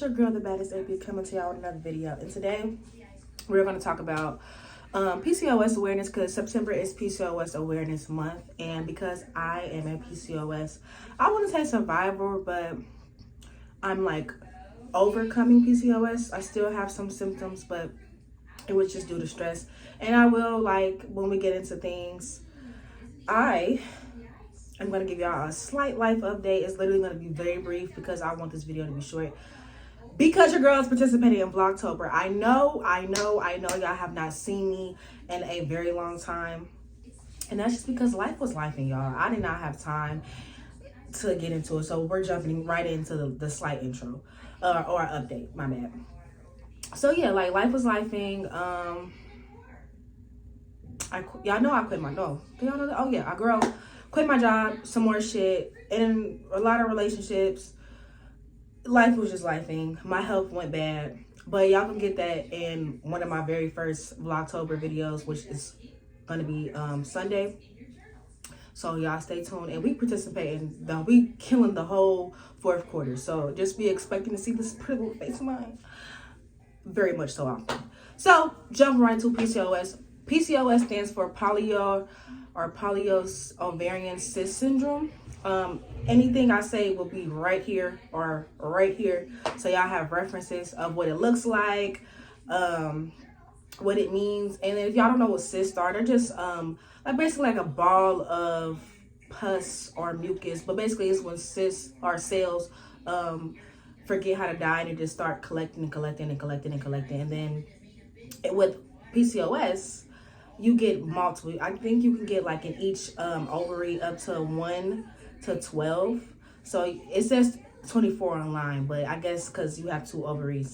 your girl, the baddest AP, coming to y'all with another video. And today we're going to talk about PCOS awareness, because September is PCOS awareness month. And because I am a PCOS, I want to say survivor, but I'm like overcoming PCOS. I still have some symptoms, but it was just due to stress. And I will, like, when we get into things, I'm going to give y'all a slight life update. It's literally going to be very brief because I want this video to be short. Because your girl is participating in Vlogtober. I know y'all have not seen me in a very long time. And that's just because life was life, and y'all, I did not have time to get into it. So we're jumping right into the slight intro or update, my bad. So yeah, like, life was lifing. Y'all know I quit my do y'all know that? Oh yeah, girl quit my job, some more shit, and a lot of relationships. Life was just lifing. My health went bad, but y'all can get that in one of my very first Vlogtober videos, which is gonna be Sunday. So y'all stay tuned, and we participating. We killing the whole fourth quarter. So just be expecting to see this pretty little face of mine. Very much so often. So jump right into PCOS. PCOS stands for polyos ovarian cyst syndrome. Anything I say will be right here or right here, so y'all have references of what it looks like, what it means. And then if y'all don't know what cysts are, they're just like basically like a ball of pus or mucus, but basically it's when cysts or cells forget how to die and just start collecting. And then with PCOS, you get multiple. I think you can get like in each ovary up to 1 to 12. So it says 24 online, but I guess because you have 2 ovaries,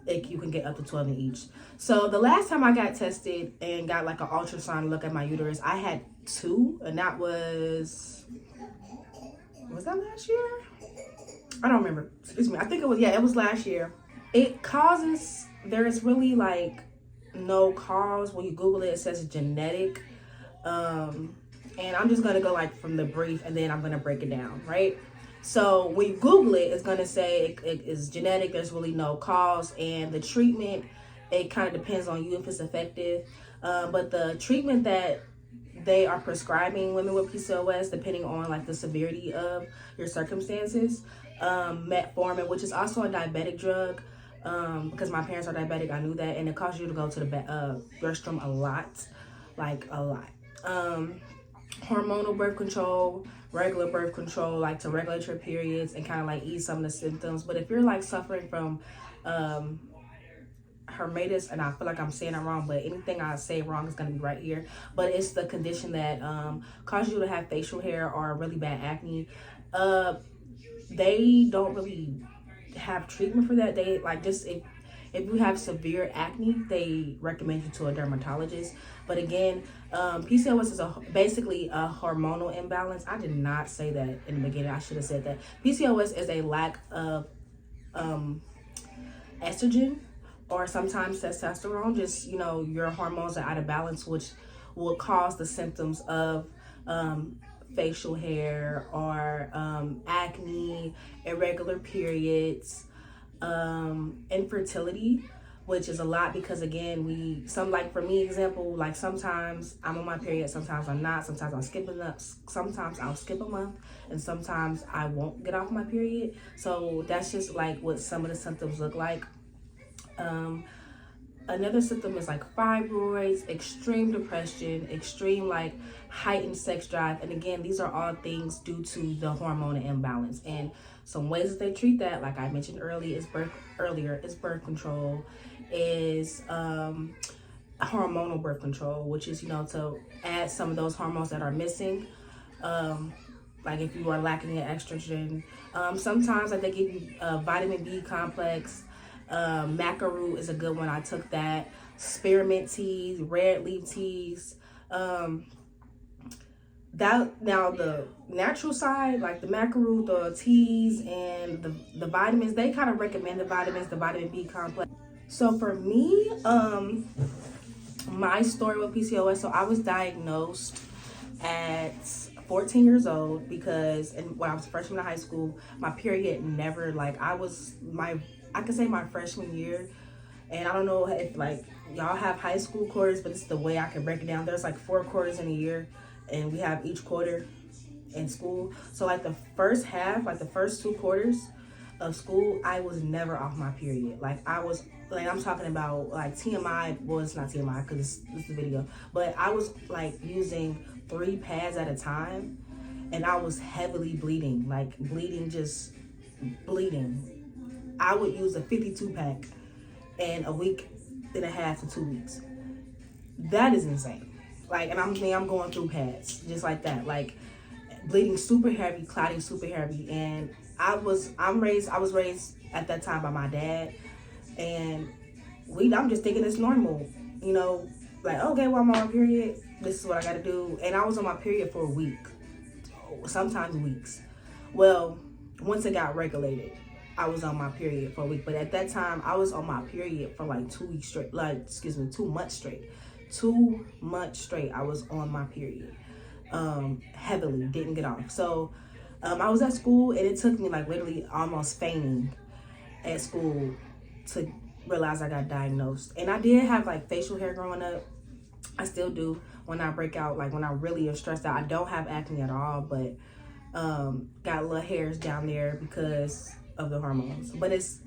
you can get up to 12 in each. So the last time I got tested and got like an ultrasound look at my uterus, I had 2, and that was that last year? I don't remember. Excuse me. I think it was last year. There is really like no cause. When you Google it, it says genetic. And I'm just gonna go like from the brief, and then I'm gonna break it down, right? So when you Google it, it's gonna say it is genetic. There's really no cause, and the treatment, it kind of depends on you if it's effective. But the treatment that they are prescribing women with PCOS, depending on like the severity of your circumstances, metformin, which is also a diabetic drug. Because my parents are diabetic, I knew that, and it causes you to go to the restroom a lot, like a lot. Hormonal birth control, regular birth control, like to regulate your periods and kind of like ease some of the symptoms. But if you're like suffering from hermatus, and I feel like I'm saying it wrong, but anything I say wrong is going to be right here. But it's the condition that causes you to have facial hair or really bad acne. They don't really have treatment for that. They like, just if you have severe acne, they recommend you to a dermatologist. But again, PCOS is basically a hormonal imbalance. I did not say that in the beginning. I should have said that. PCOS is a lack of estrogen or sometimes testosterone. Just, your hormones are out of balance, which will cause the symptoms of facial hair or acne, irregular periods, infertility, which is a lot because again, for me, example, like sometimes I'm on my period, sometimes I'm not, sometimes sometimes I'll skip a month, and sometimes I won't get off my period. So that's just like what some of the symptoms look like. Another symptom is like fibroids, extreme depression, extreme like heightened sex drive. And again, these are all things due to the hormone imbalance. And some ways that they treat that, like I mentioned earlier, is birth control, is hormonal birth control, which is, to add some of those hormones that are missing. Like if you are lacking in estrogen. Sometimes like they give you vitamin B complex. Maca root is a good one. I took that. Spearmint teas, red leaf teas. Now the natural side, like the maca root, the teas, and the vitamins, they kind of recommend the vitamins, the vitamin B complex. So for me, my story with PCOS, so I was diagnosed at 14 years old because when I was a freshman in high school, my period never, like, my I can say my freshman year. And I don't know if like y'all have high school quarters, but it's the way I can break it down. There's like 4 quarters in a year, and we have each quarter in school. So like the first half, like the first 2 quarters of school, I was never off my period. Like I was like, I'm talking about like TMI. Well, it's not TMI because it's the video, but I was like using 3 pads at a time, and I was heavily bleeding, like bleeding, just bleeding. I would use a 52 pack in a week and a half to 2 weeks. That is insane. Like, and I'm going through pads just like that, like bleeding super heavy, clotting super heavy. And I was raised at that time by my dad, and I'm just thinking it's normal, you know, like, okay, well, I'm on my period, this is what I gotta do. And I was on my period for a week, sometimes weeks. Well, once it got regulated, I was on my period for a week. But at that time, I was on my period for like 2 weeks straight, 2 months straight. 2 months straight, I was on my period. Heavily, didn't get off. So I was at school, and it took me like literally almost fainting at school to realize I got diagnosed. And I did have like facial hair growing up. I still do when I break out, like when I really am stressed out. I don't have acne at all, but got little hairs down there because of the hormones. But it's,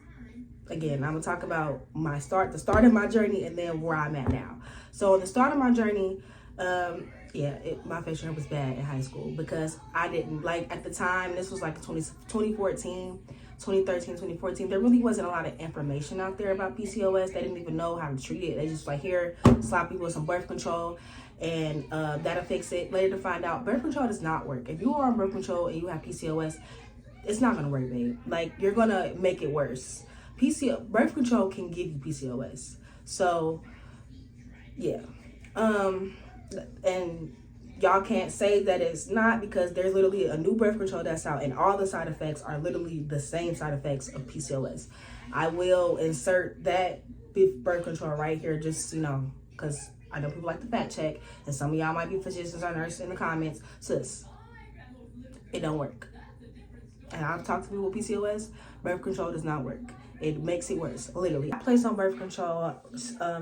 again, I'm gonna talk about the start of my journey, and then where I'm at now. So the start of my journey, my facial hair was bad in high school because I didn't, like, at the time, this was like 2014, 2013, 2014, there really wasn't a lot of information out there about PCOS. They didn't even know how to treat it. They just like, here, slap you with some birth control, and that'll fix it. Later to find out, birth control does not work. If you are on birth control and you have PCOS, it's not gonna work, babe. Like, you're gonna make it worse. Birth control can give you PCOS. So, yeah. And y'all can't say that it's not, because there's literally a new birth control that's out, and all the side effects are literally the same side effects of PCOS. I will insert that birth control right here, just, you know, because I know people like to fact check, and some of y'all might be physicians or nurses in the comments. Sis, it don't work. And I've talked to people with PCOS, birth control does not work. It makes it worse, literally. I placed on birth control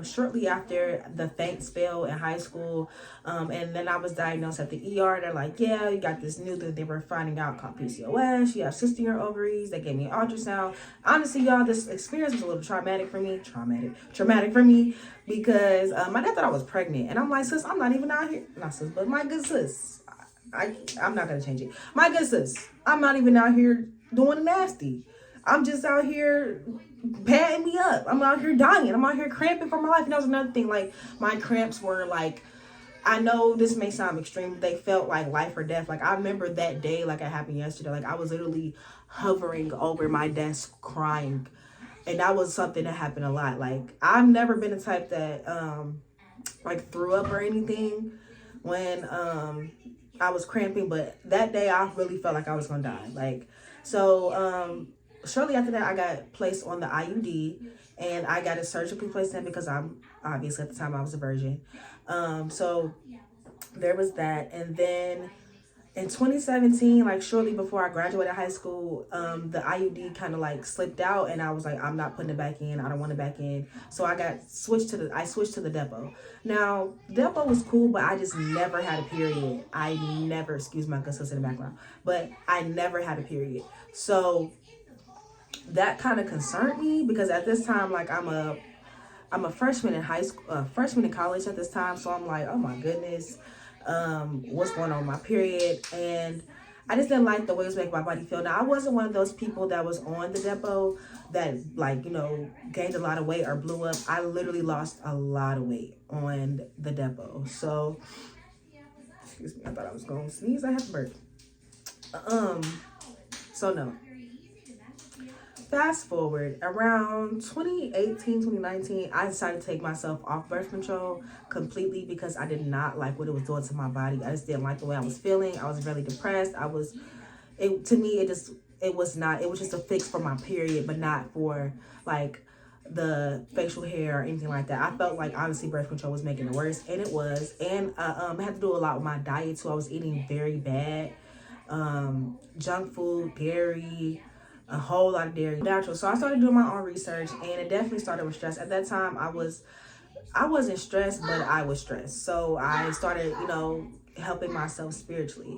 shortly after the faint spell in high school. And then I was diagnosed at the ER. They're like, yeah, you got this new thing they were finding out called PCOS. You have cysts in your ovaries. They gave me an ultrasound. Honestly, y'all, this experience was a little traumatic for me. Traumatic for me, because my dad thought I was pregnant. And I'm like, sis, I'm not even out here. Not sis, but my good sis. I'm not going to change it. My good sis, I'm not even out here doing nasty. I'm just out here patting me up. I'm out here dying. I'm out here cramping for my life. And that was another thing. Like, my cramps were like, I know this may sound extreme, but they felt like life or death. Like, I remember that day like it happened yesterday. Like, I was literally hovering over my desk crying. And that was something that happened a lot. Like, I've never been the type that like threw up or anything when I was cramping, but that day I really felt like I was gonna die. Like, so shortly after that, I got placed on the IUD, and I got it surgically placed in because I'm obviously at the time I was a virgin. So there was that. And then in 2017, like shortly before I graduated high school, the IUD kind of like slipped out, and I was like, I'm not putting it back in. I don't want it back in. So I switched to the depot. Now, depot was cool, but I just never had a period. I never, excuse my good sis in the background, but I never had a period. So that kind of concerned me, because at this time, like, I'm a freshman in high school, freshman in college at this time. So I'm like, oh my goodness, what's going on with my period? And I just didn't like the way it was making my body feel. Now, I wasn't one of those people that was on the depot that, like, you know, gained a lot of weight or blew up. I literally lost a lot of weight on the depot. So, excuse me, I thought I was going to sneeze. I have to burp. So no. Fast forward, around 2018, 2019, I decided to take myself off birth control completely because I did not like what it was doing to my body. I just didn't like the way I was feeling. I was really depressed. To me, it was just a fix for my period, but not for like the facial hair or anything like that. I felt like, honestly, birth control was making it worse, and it was. And I had to do a lot with my diet too. I was eating very bad, junk food, dairy, a whole lot of dairy, natural. So I started doing my own research, and it definitely started with stress. At that time, I wasn't stressed, but I was stressed. So I started, helping myself spiritually.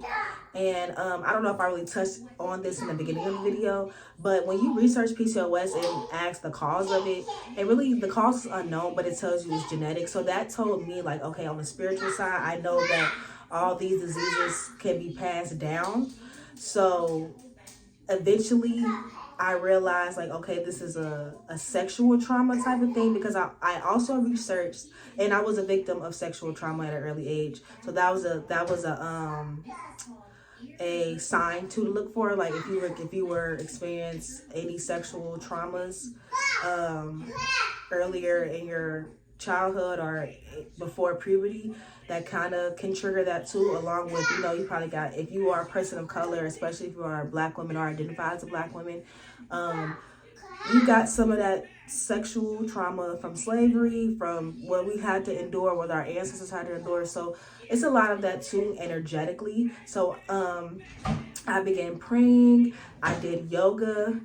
And I don't know if I really touched on this in the beginning of the video, but when you research PCOS and ask the cause of it, and really the cause is unknown, but it tells you it's genetic. So that told me, like, okay, on the spiritual side, I know that all these diseases can be passed down. So eventually I realized, like, okay, this is a sexual trauma type of thing, because I also researched, and I was a victim of sexual trauma at an early age. So that was a sign to look for, like if you were experienced any sexual traumas earlier in your childhood or before puberty, that kind of can trigger that too, along with, you probably got, if you are a person of color, especially if you are a Black woman or identify as a Black woman, you got some of that sexual trauma from slavery, from what we had to endure, what our ancestors had to endure. So it's a lot of that too, energetically. So I began praying. I did yoga.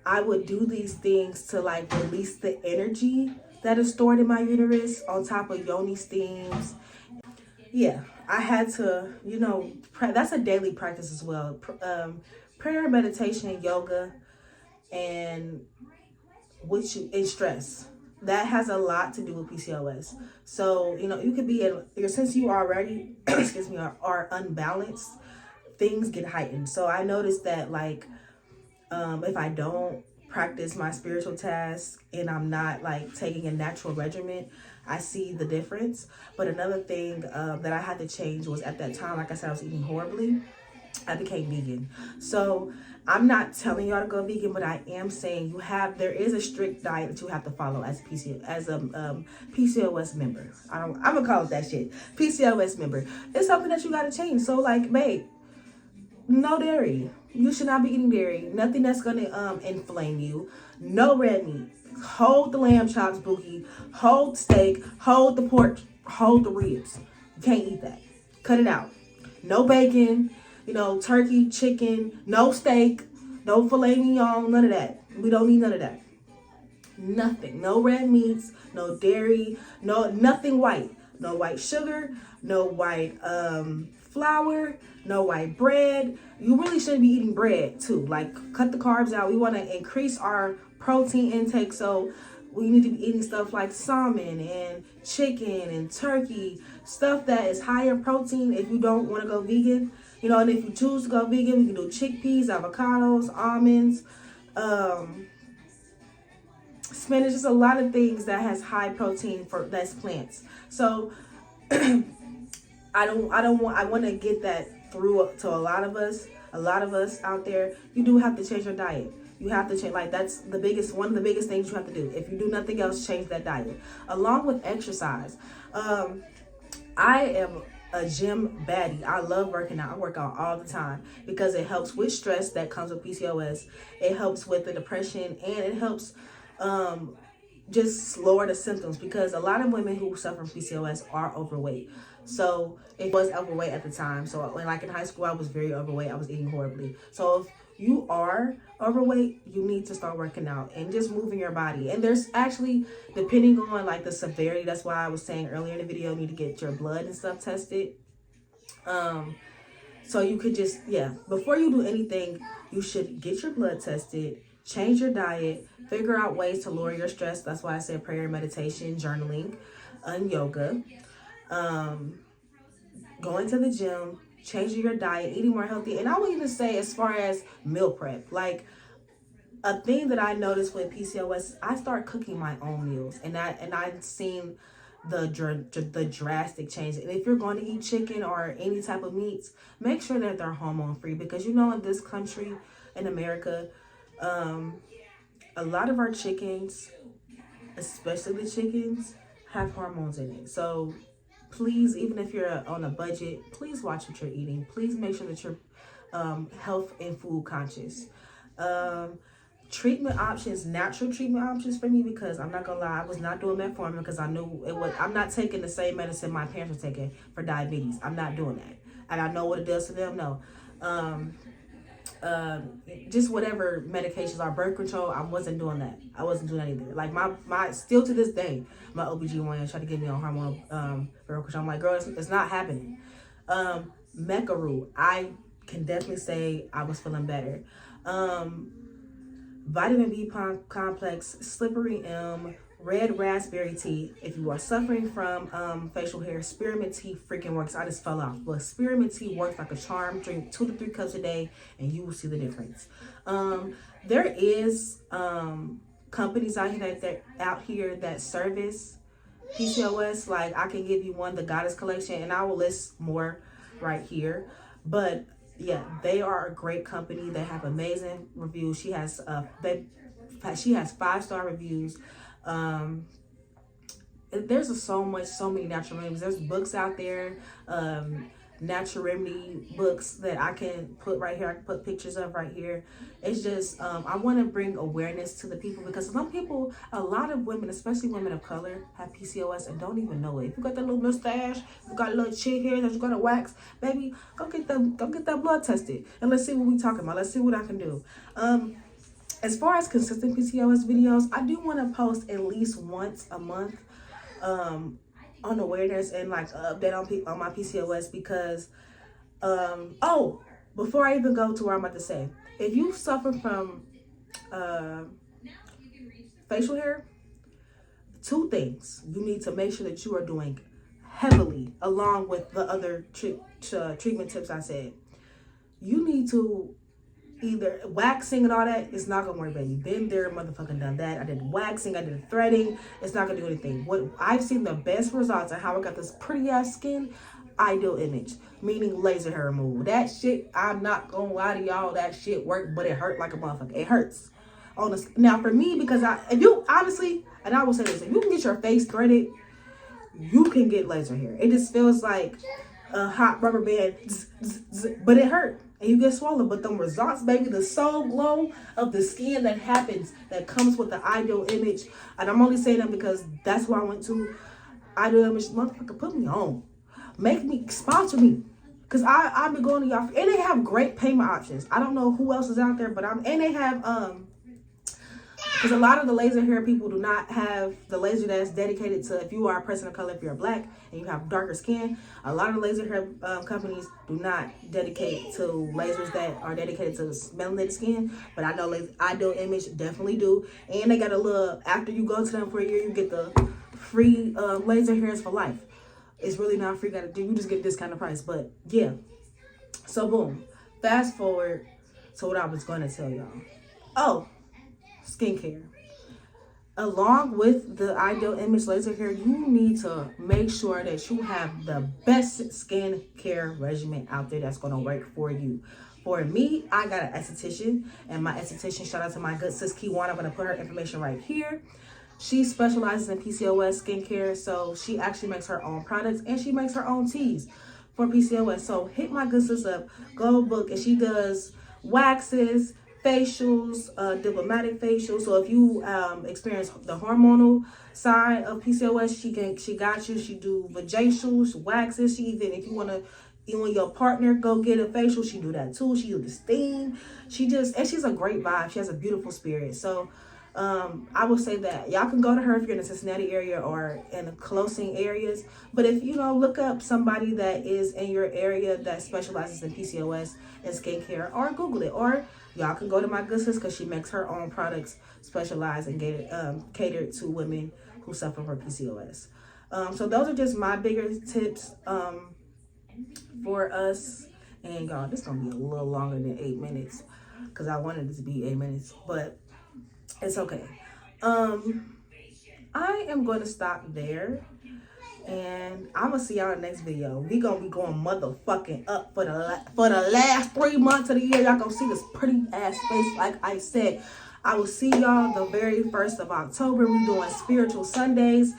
I would do these things to, like, release the energy that is stored in my uterus, on top of yoni steams. Yeah, I had to, that's a daily practice as well. Prayer, meditation, yoga, and and stress. That has a lot to do with PCOS. So, you could be since you already, excuse me, are unbalanced, things get heightened. So I noticed that, like, if I don't practice my spiritual tasks and I'm not, like, taking a natural regimen, I see the difference. But another thing that I had to change was, at that time, like I said, I was eating horribly. I became vegan. So I'm not telling y'all to go vegan, but I am saying there is a strict diet that you have to follow as a PCOS member. I'm gonna call it that shit. PCOS member. It's something that you gotta change. So, like, babe, no dairy. You should not be eating dairy. Nothing that's gonna inflame you. No red meat. Hold the lamb chops, Bookie. Hold the steak. Hold the pork. Hold the ribs. You can't eat that. Cut it out. No bacon. Turkey, chicken, no steak, no filet mignon, none of that. We don't need none of that. Nothing. No red meats, no dairy, nothing white. No white sugar, no white flour, no white bread. You really shouldn't be eating bread too. Like, cut the carbs out. We want to increase our protein intake, so we need to be eating stuff like salmon and chicken and turkey, stuff that is higher protein if you don't want to go vegan. And if you choose to go vegan, we can do chickpeas, avocados, almonds, spinach. Just a lot of things that has high protein that's plants. So I want to get that through to a lot of us out there. You do have to change your diet. You have to change, like, that's one of the biggest things you have to do. If you do nothing else, change that diet. Along with exercise. I am a gym baddie. I love working out. I work out all the time because it helps with stress that comes with PCOS. It helps with the depression, and it helps just lower the symptoms, because a lot of women who suffer from PCOS are overweight. So it was overweight at the time. So when, like, in high school, I was very overweight. I was eating horribly. So if you are overweight, you need to start working out and just moving your body. And there's actually, depending on, like, the severity, that's why I was saying earlier in the video, you need to get your blood and stuff tested. So you could just, before you do anything, you should get your blood tested, change your diet, figure out ways to lower your stress. That's why I said prayer, meditation, journaling, and yoga. Going to the gym, changing your diet, eating more healthy. And I would even say, as far as meal prep, like, a thing that I noticed with PCOS, I start cooking my own meals, and I've seen the drastic change. And if you're going to eat chicken or any type of meats, make sure that they're hormone free, because in this country, in America, a lot of our chickens, especially the chickens, have hormones in it. So please, even if you're on a budget, please watch what you're eating. Please make sure that you're health and food conscious. Treatment options, natural treatment options for me, because I'm not gonna lie, I was not doing metformin because I knew I'm not taking the same medicine my parents were taking for diabetes. I'm not doing that. And I know what it does to them. No. just whatever medications are, birth control. I wasn't doing that. I wasn't doing that either. Like my still to this day, my OBGYN tried to get me on hormonal birth control. I'm like, girl, it's not happening. Mecaru, I can definitely say I was feeling better. Vitamin B complex, slippery M, red raspberry tea. If you are suffering from facial hair, spearmint tea freaking works. I just fell off, but spearmint tea works like a charm. Drink 2 to 3 cups a day and you will see the difference. There is companies out here that service PCOS. Like, I can give you one, the Goddess Collection, and I will list more right here. But yeah, they are a great company. They have amazing reviews. She has 5-star reviews. There's so many natural remedies. There's books out there, natural remedy books that I can put right here. I can put pictures of right here. It's just I want to bring awareness to the people, because some people, a lot of women, especially women of color, have PCOS and don't even know it. If you got that little mustache, you got a little chin hair that you gotta wax, baby, go get that blood tested and let's see what we talking about. Let's see what I can do. As far as consistent PCOS videos, I do want to post at least once a month on awareness and like update on my PCOS, because before I even go to where I'm about to say, if you suffer from facial hair, 2 things you need to make sure that you are doing heavily, along with the other treatment tips I said. You need to either waxing and all that, it's not gonna work, baby. Been there, motherfucking done that. I did waxing, I did threading. It's not gonna do anything. What I've seen the best results and how I got this pretty ass skin, ideal image, meaning laser hair removal. That shit, I'm not gonna lie to y'all, that shit worked, but it hurt like a motherfucker. It hurts. Now for me, because if you honestly, and I will say this, if you can get your face threaded, you can get laser hair. It just feels like a hot rubber band, but it hurt. And you get swollen, but them results, baby, the soul glow of the skin that happens, that comes with the ideal image. And I'm only saying that because that's why I went to ideal image. Motherfucker, put me on. Make me, sponsor me. Because I've been going to y'all, and they have great payment options. I don't know who else is out there, but and they have, because a lot of the laser hair people do not have the laser that's dedicated to, if you are a person of color, if you're black and you have darker skin, a lot of the laser hair companies do not dedicate to lasers that are dedicated to melanated skin. But I know Ideal Image definitely do. And they got a little, after you go to them for a year, you get the free laser hairs for life. It's really not free, you just get this kind of price. But yeah, so boom, fast forward to what I was going to tell y'all. Skincare. Along with the Ideal Image laser hair, you need to make sure that you have the best skincare regimen out there that's going to work for you. For me, I got an esthetician, and my esthetician, shout out to my good sis Kiwan, I'm going to put her information right here. She specializes in PCOS skincare, so she actually makes her own products and she makes her own teas for PCOS. So hit my good sis up, go book, and she does waxes, facials, diplomatic facials. So if you experience the hormonal side of PCOS, she got you. She do vajacials, waxes. She even, if you want to, you and your partner go get a facial, she do that too. She do the steam. And she's a great vibe. She has a beautiful spirit. So I would say that y'all can go to her if you're in the Cincinnati area or in the closing areas. But if look up somebody that is in your area that specializes in PCOS and skincare, or Google it, or y'all can go to my good sis because she makes her own products specialized and catered to women who suffer from PCOS. So those are just my bigger tips for us. And y'all, this is gonna be a little longer than 8 minutes because I wanted it to be 8 minutes, but it's okay. I am going to stop there, and I'm gonna see y'all in the next video. We gonna be going motherfucking up for the last 3 months of the year. Y'all gonna see this pretty ass face. Like I said, I will see y'all the very 1st of October. We doing Spiritual Sundays.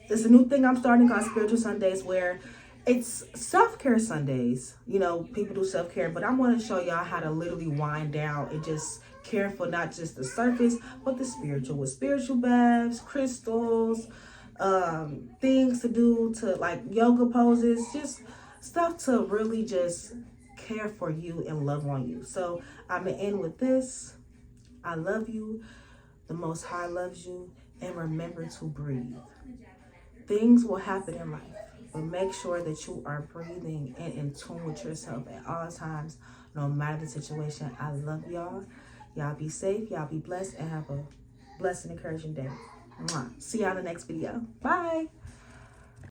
There's a new thing I'm starting called Spiritual Sundays, where it's self-care Sundays. People do self-care, but I want to show y'all how to literally wind down and just care for not just the surface, but the spiritual, with spiritual baths, crystals, things to do, to like yoga poses, just stuff to really just care for you and love on you. So I'm going to end with this. I love you. The Most High loves you. And remember to breathe. Things will happen in life, but make sure that you are breathing and in tune with yourself at all times, no matter the situation. I love y'all. Y'all be safe. Y'all be blessed and have a blessed and encouraging day. Mwah. See y'all in the next video. Bye.